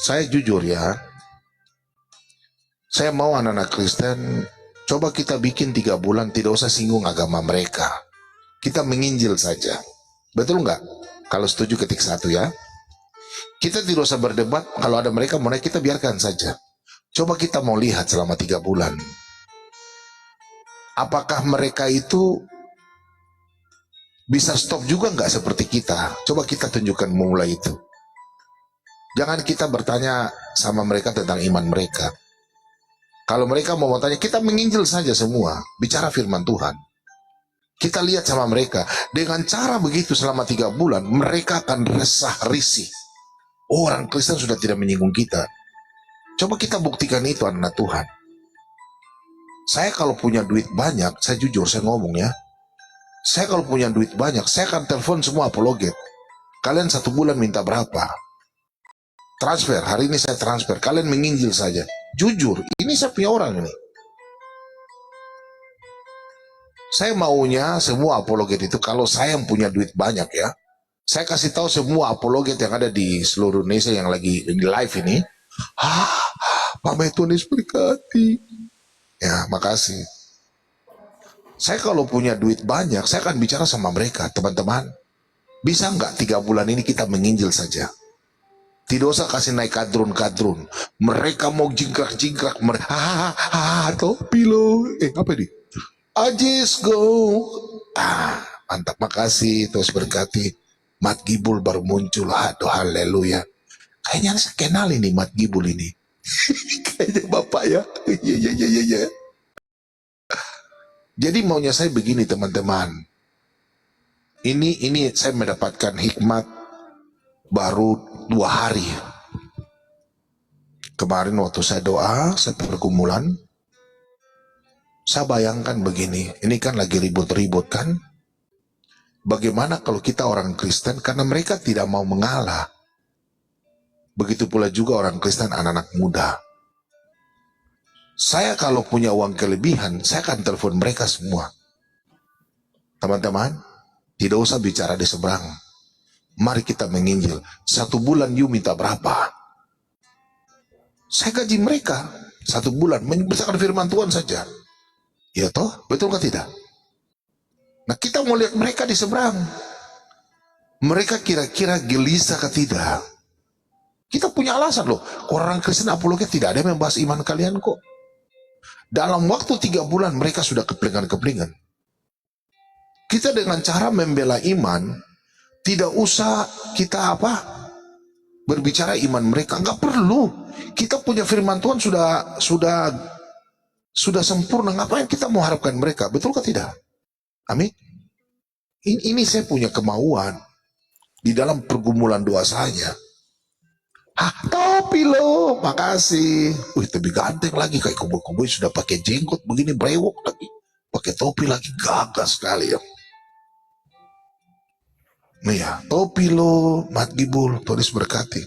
Saya jujur ya, saya mau anak-anak Kristen, coba kita bikin 3 bulan, tidak usah singgung agama mereka. Kita menginjil saja. Betul nggak? Kalau setuju ketik 1 ya. Kita tidak usah berdebat, kalau ada mereka mau naik, kita biarkan saja. Coba kita mau lihat selama 3 bulan. Apakah mereka itu bisa stop juga nggak seperti kita? Coba kita tunjukkan mulai itu. Jangan kita bertanya sama mereka tentang iman mereka. Kalau mereka mau tanya, kita menginjil saja semua. Bicara firman Tuhan. Kita lihat sama mereka. Dengan cara begitu selama 3 bulan, mereka akan resah risih. Orang Kristen sudah tidak menyinggung kita. Coba kita buktikan itu anak Tuhan. Saya kalau punya duit banyak, saya jujur, saya ngomong ya. Saya kalau punya duit banyak, saya akan telepon semua apologet. Kalian 1 bulan minta berapa? Transfer, hari ini saya transfer. Kalian menginjil saja. Jujur, ini saya punya orang ini. Saya maunya semua apologet itu, kalau saya yang punya duit banyak ya, saya kasih tahu semua apologet yang ada di seluruh Indonesia yang lagi di live ini. Pak Tuhan Yesus berkati. Ya, makasih. Saya kalau punya duit banyak, saya akan bicara sama mereka, teman-teman. Bisa nggak 3 bulan ini kita menginjil saja? Tidak usah kasih naik kadrun-kadrun. Mereka mau jingkrak-jingkrak. Topi lo. Apa ini? I just go. Mantap, makasih. Terus berkati. Mat Gibul baru muncul. Aduh, haleluya. Kayaknya saya kenal ini Mat Gibul ini. Kayaknya bapak ya. Iya. Jadi maunya saya begini teman-teman. Ini saya mendapatkan hikmat baru 2 hari. Kemarin waktu saya doa, saya pergumulan, saya bayangkan begini, ini kan lagi ribut-ribut kan? Bagaimana kalau kita orang Kristen, karena mereka tidak mau mengalah. Begitu pula juga orang Kristen anak-anak muda. Saya kalau punya uang kelebihan, saya akan telepon mereka semua. Teman-teman, tidak usah bicara di seberang. Mari kita menginjil. 1 bulan you minta berapa? Saya gaji mereka 1 bulan membesarkan firman Tuhan saja. Ya toh, betul nggak tidak? Nah kita mau lihat mereka di seberang. Mereka kira-kira gelisah atau tidak? Kita punya alasan loh. Orang Kristen apologet tidak ada yang membahas iman kalian kok. Dalam waktu 3 bulan mereka sudah keplingan-keplingan. Kita dengan cara membela iman, tidak usah kita berbicara iman mereka, nggak perlu. Kita punya firman Tuhan sudah sempurna. Ngapain kita mau harapkan mereka? Betul atau tidak? Amin. Ini saya punya kemauan di dalam pergumulan doa saya. Topi lo, makasih. Wih, lebih ganteng lagi kayak kubu-kubu sudah pakai jenggot begini brewok lagi, pakai topi lagi, gagah sekali ya. Nih ya, topi lo, Mat Gibul, tulis berkati.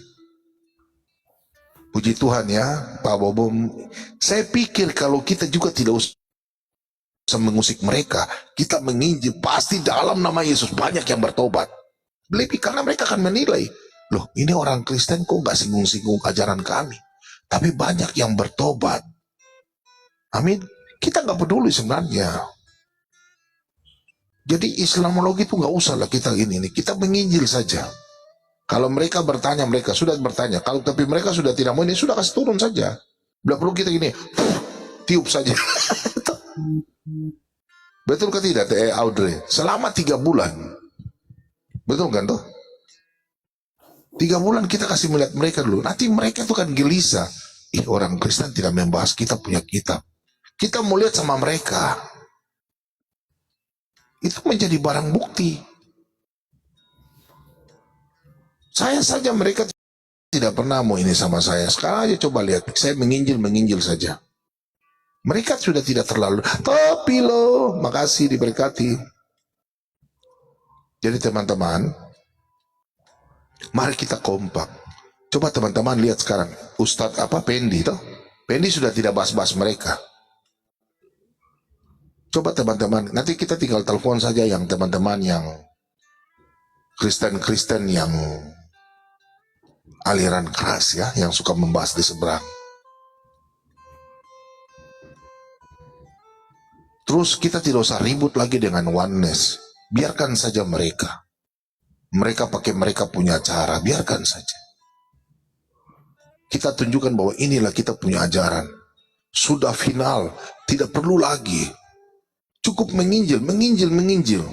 Puji Tuhan ya, Pak Bobom. Saya pikir kalau kita juga tidak usah mengusik mereka, kita menginjil, pasti dalam nama Yesus banyak yang bertobat. Lebih karena mereka akan menilai, loh ini orang Kristen kok gak singgung-singgung ajaran kami. Tapi banyak yang bertobat. Amin. Kita gak peduli sebenarnya. Jadi Islamologi itu nggak usah lah kita ini, kita menginjil saja. Kalau mereka bertanya, mereka sudah bertanya. Kalau tapi mereka sudah tidak mau ini, sudah kasih turun saja. Tidak perlu kita gini, tiup saja. Betul kan tidak, Audrey? Selama 3 bulan, betul kan toh? 3 bulan kita kasih melihat mereka dulu. Nanti mereka itu kan gelisah. Orang Kristen tidak membahas kita punya kitab. Kita mau lihat sama mereka. Itu menjadi barang bukti. Saya saja mereka tidak pernah mau ini sama saya. Sekarang aja coba lihat, saya menginjil saja. Mereka sudah tidak terlalu, tapi lo, makasih diberkati. Jadi teman-teman, mari kita kompak. Coba teman-teman lihat sekarang, Ustadz Pendi toh? Pendi sudah tidak bahas-bahas mereka. Coba teman-teman, nanti kita tinggal telepon saja yang teman-teman yang Kristen-Kristen yang aliran keras ya, yang suka membahas di seberang. Terus kita tidak usah ribut lagi dengan oneness. Biarkan saja mereka. Mereka pakai mereka punya cara, biarkan saja. Kita tunjukkan bahwa inilah kita punya ajaran. Sudah final, tidak perlu lagi. Cukup menginjil, menginjil, menginjil.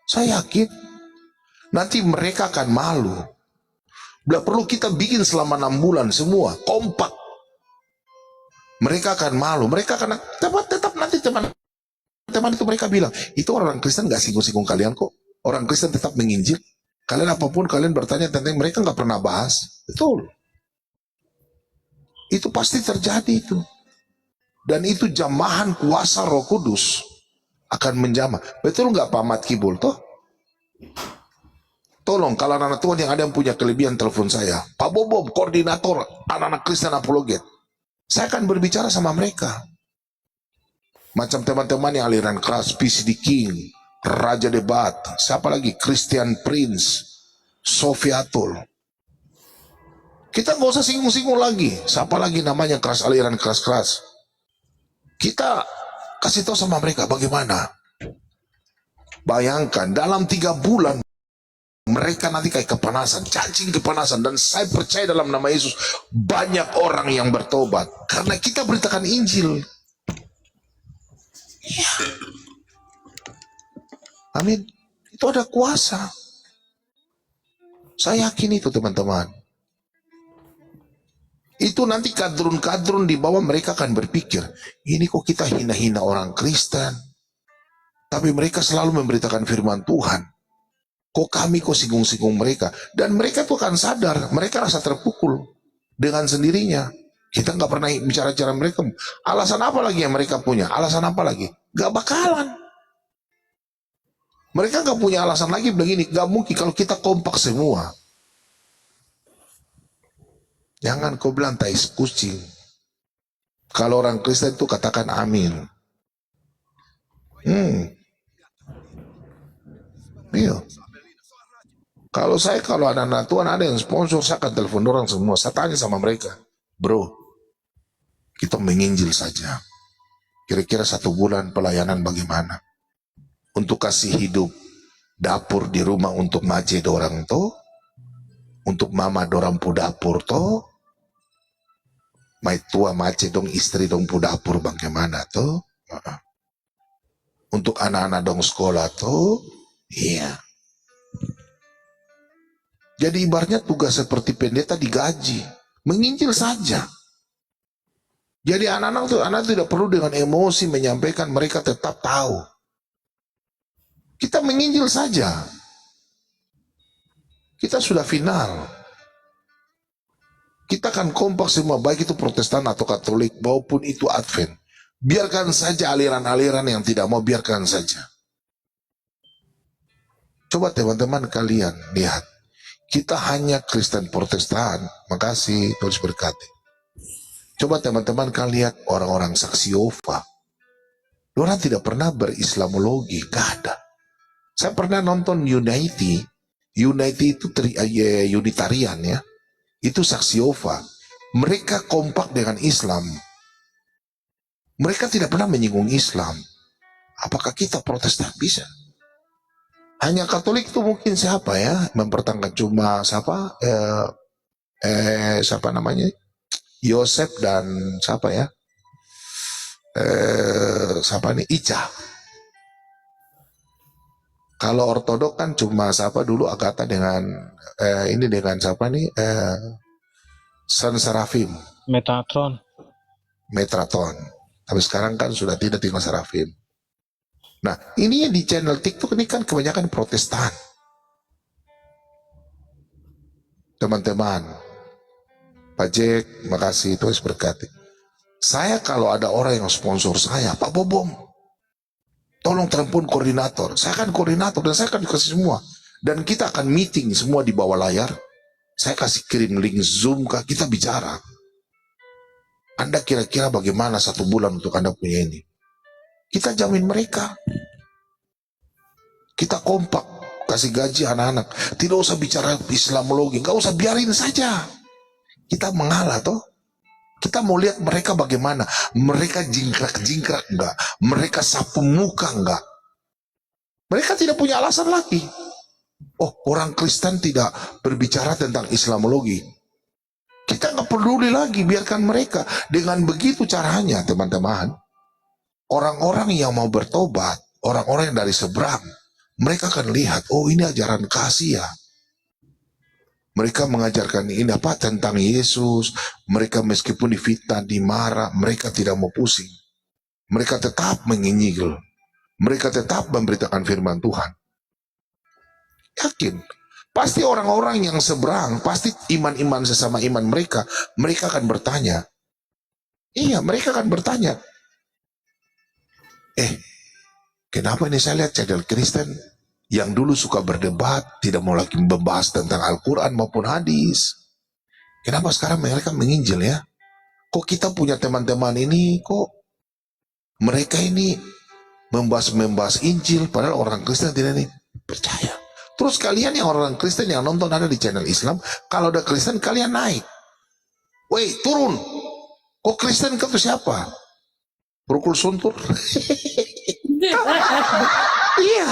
Saya yakin nanti mereka akan malu. Tidak perlu kita bikin selama 6 bulan semua, kompak. Mereka akan malu, mereka akan tetap nanti teman-teman itu mereka bilang, itu orang Kristen gak singgung-singgung kalian kok. Orang Kristen tetap menginjil. Kalian apapun kalian bertanya tentang mereka gak pernah bahas. Betul. Itu pasti terjadi itu. Dan itu jamahan kuasa Roh Kudus akan menjamah. Betul nggak Pak Mat Kibul toh? Tolong kalau anak-anak Tuhan yang ada yang punya kelebihan telepon saya. Pak Bobob, koordinator anak-anak Kristen apologet. Saya akan berbicara sama mereka. Macam teman-teman yang aliran keras, PCD King, Raja Debat, siapa lagi? Christian Prince, Sofiatul. Kita nggak usah singgung-singgung lagi. Siapa lagi namanya keras aliran keras-keras? Kita kasih tahu sama mereka bagaimana. Bayangkan dalam 3 bulan mereka nanti kayak kepanasan, cacing kepanasan. Dan saya percaya dalam nama Yesus banyak orang yang bertobat karena kita beritakan Injil. Ya. Amin. Itu ada kuasa. Saya yakin itu teman-teman. Itu nanti kadrun-kadrun di bawah mereka akan berpikir, ini kok kita hina-hina orang Kristen. Tapi mereka selalu memberitakan firman Tuhan. Kok kami kok singgung-singgung mereka. Dan mereka tuh akan sadar, mereka rasa terpukul dengan sendirinya. Kita nggak pernah bicara-bicara mereka. Alasan apa lagi yang mereka punya? Alasan apa lagi? Gak bakalan. Mereka nggak punya alasan lagi begini. Gak mungkin kalau kita kompak semua. Jangan kau bilang tais kucing. Kalau orang Kristen itu katakan amin. Iya. Kalau anak-anak Tuhan ada yang sponsor, saya akan telepon orang semua. Saya tanya sama mereka, bro, kita menginjil saja. Kira-kira 1 bulan pelayanan bagaimana? Untuk kasih hidup dapur di rumah untuk maje dorang to, untuk mama dorang pu dapur to, mai tua mace dong istri dong pu dapur bagaimana to, untuk anak-anak dong sekolah to, iya. Jadi ibaratnya tugas seperti pendeta digaji, menginjil saja. Jadi anak tidak perlu dengan emosi menyampaikan, mereka tetap tahu. Kita menginjil saja. Kita sudah final. Kita akan kompak semua, baik itu Protestan atau Katolik maupun itu Advent. Biarkan saja aliran-aliran yang tidak mau, biarkan saja. Coba teman-teman kalian lihat. Kita hanya Kristen Protestan. Makasih, Tuhan berkati. Coba teman-teman kalian lihat orang-orang saksi Yehova. Orang tidak pernah berislamologi, gak ada. Saya pernah nonton Unity. Unity itu Unitarian ya. Itu saksi Yehova. Mereka kompak dengan Islam. Mereka tidak pernah menyinggung Islam. Apakah kita Protestan? Bisa. Hanya Katolik itu mungkin siapa ya mempertahankan, cuma siapa siapa namanya, Yosef dan siapa ya siapa nih, Ica. Kalau Ortodok kan cuma siapa dulu Agatha dengan ini dengan siapa nih San Serafim, Metatron. Tapi sekarang kan sudah tidak tinggal Serafim. Nah, ini di channel TikTok ini kan kebanyakan Protestan. Teman-teman, Pak Jack, makasih, Tuhan berkati. Saya kalau ada orang yang sponsor saya, Pak Bobom, tolong telepon koordinator. Saya akan koordinator dan saya akan dikasih semua. Dan kita akan meeting semua di bawah layar. Saya kasih kirim link Zoom, kita bicara. Anda kira-kira bagaimana 1 bulan untuk Anda punya ini? Kita jamin mereka. Kita kompak. kasih gaji anak-anak. Tidak usah bicara Islamologi, nggak usah, biarin saja. Kita mengalah toh. Kita mau lihat mereka bagaimana. Mereka jingkrak-jingkrak enggak? Mereka sapu muka enggak? Mereka tidak punya alasan lagi. Oh, orang Kristen tidak berbicara tentang Islamologi. Kita nggak peduli lagi, biarkan mereka. Dengan begitu caranya, teman-teman, orang-orang yang mau bertobat, orang-orang yang dari seberang, mereka akan lihat, oh ini ajaran kasih ya. Mereka mengajarkan ini apa tentang Yesus. Mereka meskipun difitnah, dimarah, mereka tidak mau pusing. Mereka tetap menginjil. Mereka tetap memberitakan firman Tuhan. Yakin. Pasti orang-orang yang seberang, pasti iman-iman sesama iman mereka akan bertanya. Iya, mereka akan bertanya. Kenapa ini saya lihat channel Kristen yang dulu suka berdebat, tidak mau lagi membahas tentang Al-Quran maupun hadis. Kenapa sekarang mereka menginjil ya? Kok kita punya teman-teman ini, kok mereka ini membahas Injil, padahal orang Kristen tidak nih percaya. Terus kalian yang orang Kristen yang nonton ada di channel Islam, kalau ada Kristen kalian naik. Woi, turun. Kok Kristen itu siapa? Rukul Suntur. Iya,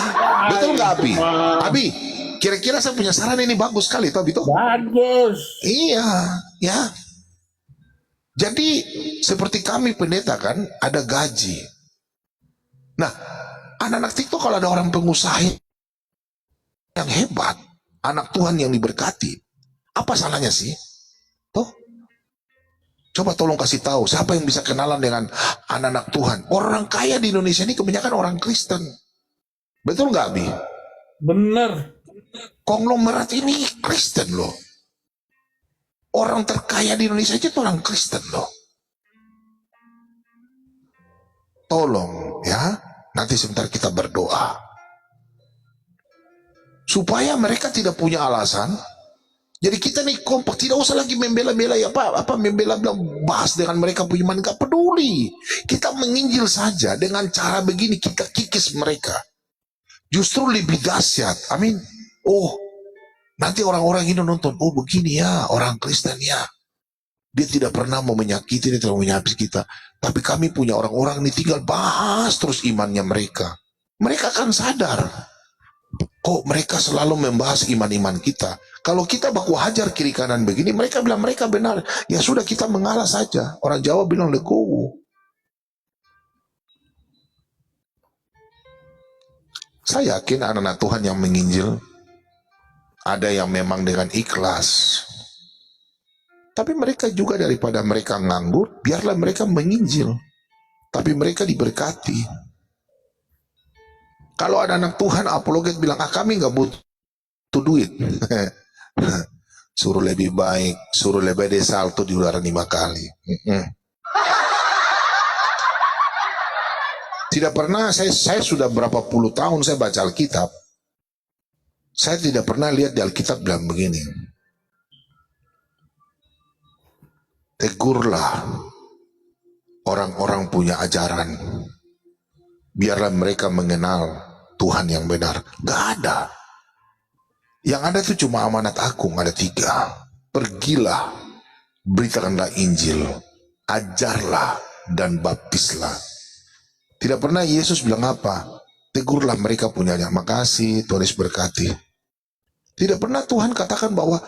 betul nggak Abi? Abi, kira-kira saya punya saran ini bagus sekali, toh Bito? Bagus. Iya, ya. Jadi seperti kami pendeta kan ada gaji. Nah, anak-anak TikTok kalau ada orang pengusaha yang hebat, anak Tuhan yang diberkati, apa salahnya sih? Tuh, coba tolong kasih tahu siapa yang bisa kenalan dengan anak-anak Tuhan. Orang kaya di Indonesia ini kebanyakan orang Kristen. Betul nggak, Abi? Bener. Konglomerat ini Kristen loh. Orang terkaya di Indonesia itu orang Kristen loh. Tolong ya, nanti sebentar kita berdoa. Supaya mereka tidak punya alasan. Jadi kita nih kompak, tidak usah lagi membela-bela ya apa membela bahas dengan mereka punya iman, gak peduli. Kita menginjil saja dengan cara begini kita kikis mereka. Justru lebih dahsyat. Amin. Oh, nanti orang-orang ini nonton, oh begini ya orang Kristen ya. Dia tidak pernah mau menyakiti, dia tidak mau menyakiti kita. Tapi kami punya orang-orang ini tinggal bahas terus imannya mereka. Mereka akan sadar. Kok mereka selalu membahas iman-iman kita. Kalau kita baku hajar kiri kanan begini, mereka bilang mereka benar. Ya sudah kita mengalah saja. Orang Jawa bilang legowo. Saya yakin anak-anak Tuhan yang menginjil, ada yang memang dengan ikhlas. Tapi mereka juga daripada mereka nganggur, biarlah mereka menginjil. Tapi mereka diberkati. Kalau ada anak Tuhan, apologet bilang, kami nggak butuh duit. Suruh lebih baik, suruh lebih de salto di udara 5 kali. Tidak pernah, saya sudah berapa puluh tahun saya baca Alkitab. Saya tidak pernah lihat di Alkitab bilang begini. Tegurlah orang-orang punya ajaran. Biarlah mereka mengenal Tuhan yang benar. Gak ada. Yang ada itu cuma amanat agung, ada 3. Pergilah, beritakanlah Injil, ajarlah dan baptislah. Tidak pernah Yesus bilang apa? Tegurlah mereka punya ajaran. Makasih, Tuhan Yesus berkati. Tidak pernah Tuhan katakan bahwa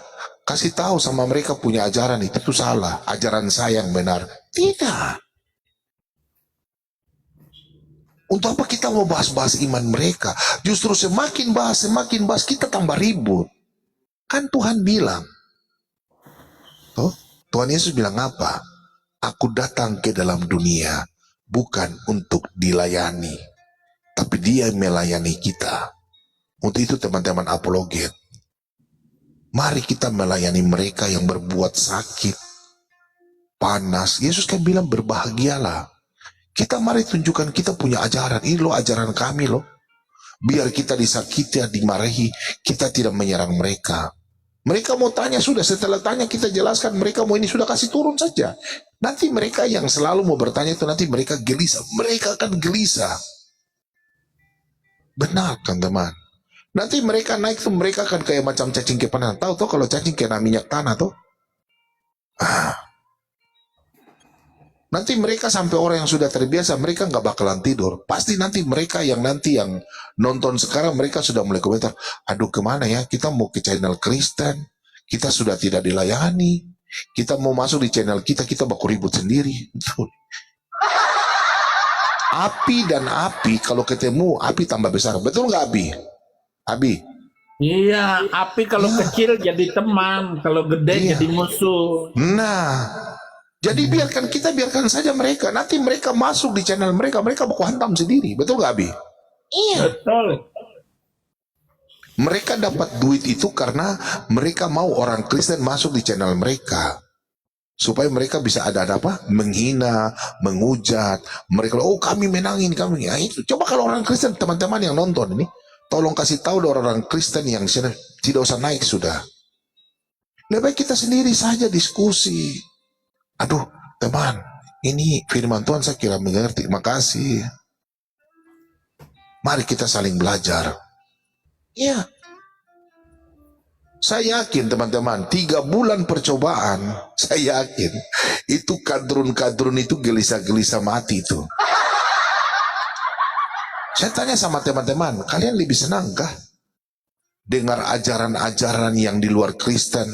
kasih tahu sama mereka punya ajaran itu salah. Ajaran saya yang benar. Tidak. Untuk apa kita mau bahas-bahas iman mereka? Justru semakin bahas kita tambah ribut. Kan Tuhan bilang. Tuhan Yesus bilang apa? Aku datang ke dalam dunia bukan untuk dilayani, tapi Dia melayani kita. Untuk itu teman-teman apologet, mari kita melayani mereka yang berbuat sakit, panas. Yesus kan bilang berbahagialah. Kita mari tunjukkan kita punya ajaran. Ini loh ajaran kami loh. Biar kita disakiti, dimarahi, kita tidak menyerang mereka. Mereka mau tanya, sudah setelah tanya kita jelaskan. Mereka mau ini sudah kasih turun saja. Nanti mereka yang selalu mau bertanya itu nanti mereka gelisah. Mereka akan gelisah. Benar teman-teman. Nanti mereka naik tuh, mereka akan kayak macam cacing kepanan. Tahu tuh kalau cacing kena minyak tanah tuh. Nanti mereka sampai orang yang sudah terbiasa, mereka nggak bakalan tidur. Pasti nanti mereka yang nonton sekarang, mereka sudah mulai komentar, aduh kemana ya, kita mau ke channel Kristen, kita sudah tidak dilayani, kita mau masuk di channel kita baku ribut sendiri. Api dan api, kalau ketemu, api tambah besar. Betul nggak Abi? Abi? Iya, api kalau kecil jadi teman, kalau gede Iya. jadi musuh. Nah, jadi biarkan saja mereka. Nanti mereka masuk di channel mereka baku hantam sendiri. Betul nggak Abi? Iya. Betul. Mereka dapat duit itu karena mereka mau orang Kristen masuk di channel mereka. Supaya mereka bisa ada apa? Menghina, mengujat. Mereka, oh kami menangin, kami. Ya, itu. Coba kalau orang Kristen, teman-teman yang nonton ini, tolong kasih tahu orang Kristen yang tidak usah naik sudah. Lebih baik kita sendiri saja diskusi. Aduh, teman, ini firman Tuhan saya kira mengerti. Makasih. Mari kita saling belajar. Ya. Saya yakin teman-teman, 3 bulan percobaan, saya yakin itu kadrun-kadrun itu gelisah-gelisah mati itu. Saya tanya sama teman-teman, kalian lebih senangkah dengar ajaran-ajaran yang di luar Kristen,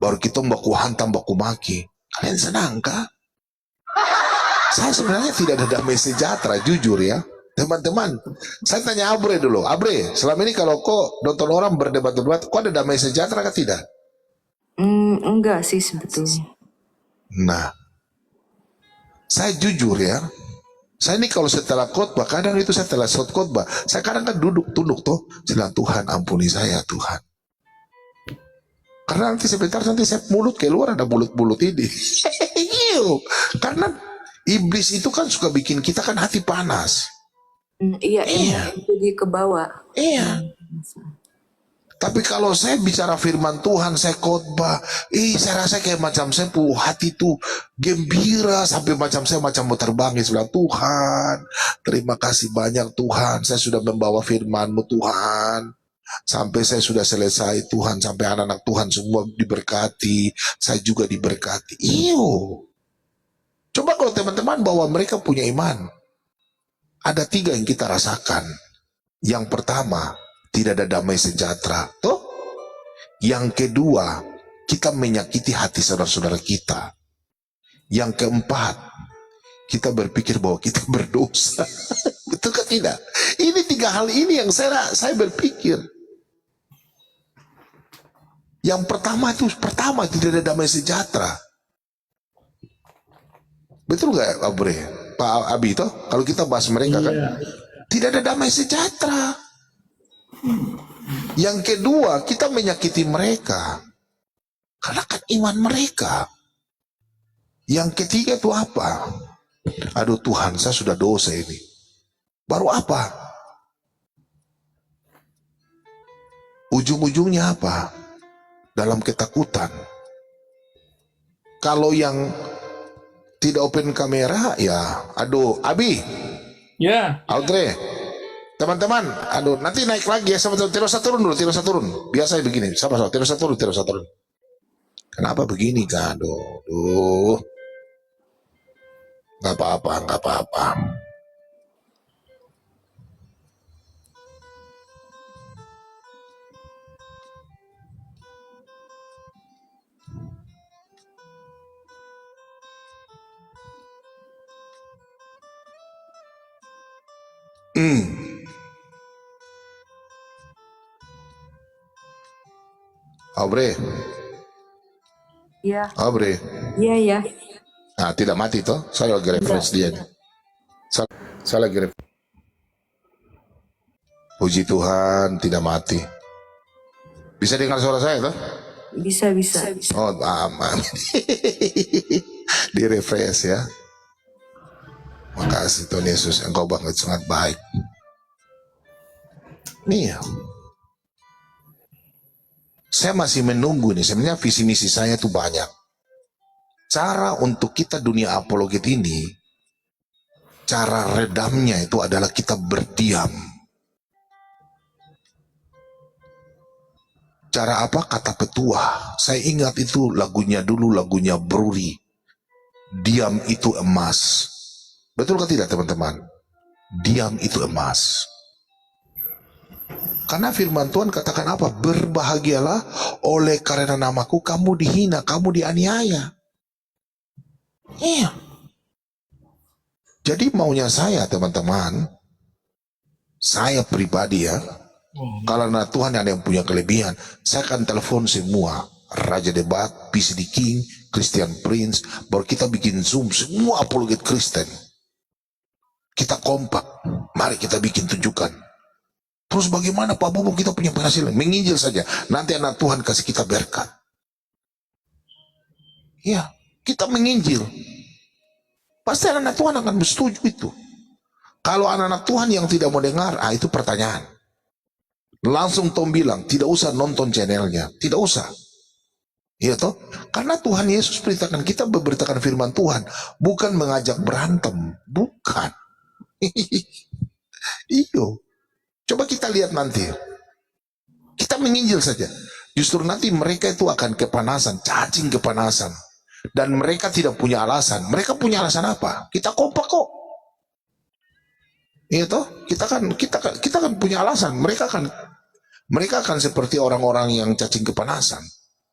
baru kita baku hantam, baku maki? Kalian senangkah? Saya sebenarnya tidak ada damai sejahtera, jujur ya. Teman-teman, saya tanya Abre dulu. Abre, selama ini kalau kok nonton orang berdebat-debat, kok ada damai sejahtera kah tidak? Enggak sih sebetulnya. Nah, saya jujur ya. Saya ini kalau setelah khotbah, kadang itu saya setelah khotbah, saya kadang kan duduk tunduk tuh, bilang Tuhan ampuni saya Tuhan. Karena nanti sebentar nanti saya mulut keluar ada bulut-bulut ini. Karena iblis itu kan suka bikin kita kan hati panas. Iya, jadi ke bawah. Iya. Tapi kalau saya bicara firman Tuhan, saya khotbah, saya rasa kayak macam saya hati tuh gembira sampai macam saya macam mau terbang. Saya bilang, Tuhan, terima kasih banyak Tuhan, saya sudah membawa firman-Mu Tuhan. Sampai saya sudah selesai Tuhan, sampai anak-anak Tuhan semua diberkati, saya juga diberkati. Coba kalau teman-teman bahwa mereka punya iman, ada 3 yang kita rasakan. Yang pertama, tidak ada damai sejahtera. Tuh. Yang kedua, kita menyakiti hati saudara-saudara kita. Yang keempat, kita berpikir bahwa kita berdosa. Betul kan tidak? Ini 3 hal ini yang saya berpikir. Yang pertama tidak ada damai sejahtera. Betul nggak Abre? Pak Abi itu kalau kita bahas mereka kan tidak ada damai sejahtera. Yang kedua, kita menyakiti mereka karena kan iman mereka. Yang ketiga itu apa? Aduh Tuhan, saya sudah dosa ini. Baru apa? Ujung-ujungnya apa? Dalam ketakutan. Kalau yang tidak open kamera, ya, aduh, Abi, Ya. Audrey, teman-teman, aduh, nanti naik lagi ya, sama tidak usah turun dulu, tidak usah turun. Biasa begini, sama-sama, tidak usah turun. Kenapa begini, kan? Aduh, nggak apa-apa. Audrey, Iya, Audrey. iya. Nah, tidak mati toh? Saya lagi reference dia. Saya lagi reference. Puji Tuhan, tidak mati. Bisa dengar suara saya toh? Bisa. Oh, aman. Di refresh ya. Makasih Tuhan Yesus, Engkau banget sangat baik. Nih, saya masih menunggu nih. Sebenarnya visi misi saya itu banyak. Cara untuk kita dunia apologet ini, cara redamnya itu adalah kita berdiam. Cara apa? Kata petua. Saya ingat itu lagunya dulu, lagunya Bruri. Diam itu emas. Betul kan tidak teman-teman? Diam itu emas. Karena firman Tuhan katakan apa? Berbahagialah oleh karena namaku kamu dihina, kamu dianiaya. Iya. Jadi maunya saya teman-teman, saya pribadi ya, karena Tuhan ada yang punya kelebihan, saya akan telepon semua Raja Debat, PCD King, Christian Prince, baru kita bikin Zoom semua apologet Kristen. Kita kompak, mari kita bikin tunjukkan. Terus bagaimana Pak Bobo kita punya penghasilan? Menginjil saja, nanti anak Tuhan kasih kita berkat. Ya, kita menginjil. Pasti anak Tuhan akan bersetuju itu. Kalau anak-anak Tuhan yang tidak mau dengar, itu pertanyaan. Langsung Tom bilang, tidak usah nonton channelnya, tidak usah. Iya toh? Karena Tuhan Yesus perintahkan kita memberitakan firman Tuhan, bukan mengajak berantem, bukan. Iyo. Coba kita lihat nanti. Kita menginjil saja. Justru nanti mereka itu akan kepanasan, cacing kepanasan. Dan mereka tidak punya alasan. Mereka punya alasan apa? Kita kompak kok. Iya toh? Kita kan punya alasan. Mereka akan seperti orang-orang yang cacing kepanasan.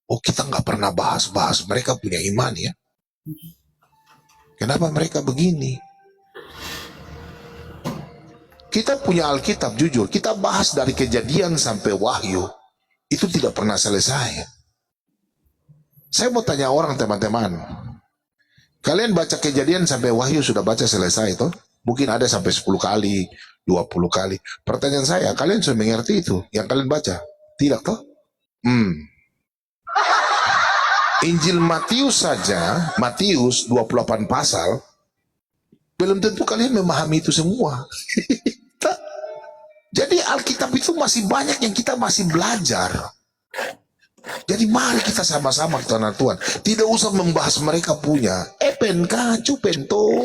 Oh, kita nggak pernah bahas-bahas. Mereka punya iman ya. Kenapa mereka begini? Kita punya Alkitab, jujur. Kita bahas dari Kejadian sampai Wahyu. Itu tidak pernah selesai. Saya mau tanya orang teman-teman. Kalian baca Kejadian sampai Wahyu sudah baca selesai toh? Mungkin ada sampai 10 kali, 20 kali. Pertanyaan saya, kalian sudah mengerti itu yang kalian baca? Tidak toh? Injil Matius saja, Matius 28 pasal, belum tentu kalian memahami itu semua. Jadi Alkitab itu masih banyak yang kita masih belajar. Jadi mari kita sama-sama ke tanah Tuhan. Tidak usah membahas mereka punya. Pen ka, cupen to.